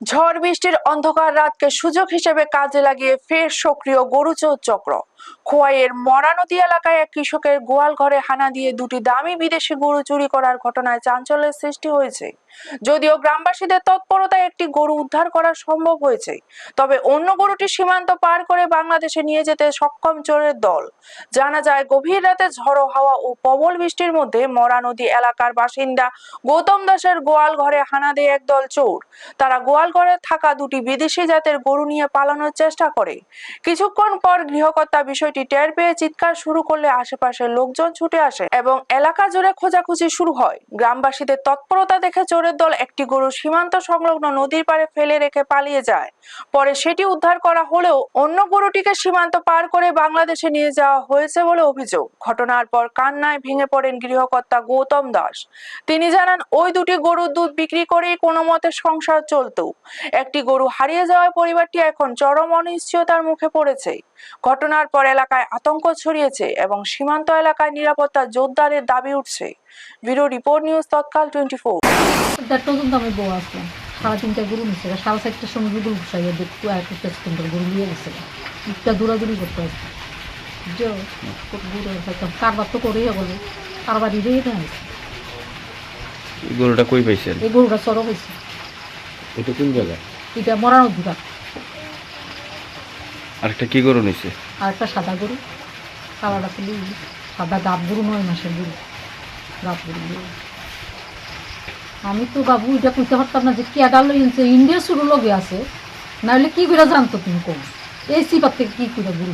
ঝড় বৃষ্টির অন্ধকার রাতকে সুযোগ হিসেবে কাজে লাগিয়ে ফের সক্রিয় গরু চোর চক্র। খোয়াইয়ের মরানদী এলাকায় এক কৃষকের গোয়াল ঘরে হানা দিয়ে দুটি দামি বিদেশি গরু চুরি করার ঘটনায় চাঞ্চল্যের সৃষ্টি হয়েছে। যদিও গ্রামবাসীদের তৎপরতায় একটি গরু উদ্ধার করা সম্ভব হয়েছে, তবে অন্য গরুটি সীমান্ত পার করে বাংলাদেশে নিয়ে যেতে সক্ষম চোরের দল। জানা যায়, গভীর রাতে ঝড়ো হাওয়া ও প্রবল বৃষ্টির মধ্যে মরানদী এলাকার বাসিন্দা গৌতম দাসের গোয়াল ঘরে হানা দিয়ে একদল চোর। তারা গোয়াল ঘরে থাকা দুটি বিদেশি জাতের গরু নিয়ে পালানোর চেষ্টা করে। কিছুক্ষণ পর গৃহকর্তা বিষয়টি টের পেয়ে চিৎকার শুরু করলে আশেপাশের লোকজন ছুটে আসে এবং এলাকা জুড়ে খোঁজাখুঁজি শুরু হয়। গ্রামবাসীদের তৎপরতা দেখে চোরের দল একটি গরু সীমান্ত সংলগ্ন নদীর পাড়ে ফেলে রেখে পালিয়ে যায়। পরে সেটি উদ্ধার করা হলেও অন্য গরুটিকে সীমান্ত পার করে বাংলাদেশে নিয়ে যাওয়া হয়েছে বলে অভিযোগ। ঘটনার পর কান্নায় ভেঙে পড়েন গৃহকর্তা গৌতম দাস। তিনি জানান, ওই দুটি গরুর দুধ বিক্রি করেই কোনো মতে সংসার চলতো। একটি গরু হারিয়ে যাওয়ায় পরিবারটি এখন চরম অনিশ্চয়তার মুখে পড়েছে। ঘটনার পর এলাকায় আতঙ্ক ছড়িয়েছে এবং সীমান্ত এলাকায় নিরাপত্তা জোরদারের দাবি উঠছে। ব্যুরো রিপোর্ট, নিউজ তৎকাল 24। আমি বউ আসলাম, 3:30 গরু নিচ্ছে, 4:30টার সময় গরু বসাইয়া দেখতে আর একটা গরু নিয়ে গেছে, একটা দৌড়াদৌড়ি করতে আসছে। কারবার তো করেই বলে, কারবার ইরেই না। এই গরুটা কই পাইছেন? এই গরুটা চড়ো হয়েছে। এটা কোন জায়গায়? এটা মরানদী ঘাট। আরেকটা কি গরু নিছে? আর একটা সাদা গরু, কালারটা খুলি সাদা গাব গরু, 9 মাসের গরু, গাব গরু। আমি তো বাবু এটা কইতে পারতাম না যে কেডা লইছে, ইন্ডিয়া শুরু লগে আছে, নাহলে কি করে জানতো তুমি? কম এই সিপার থেকে কি করে গরু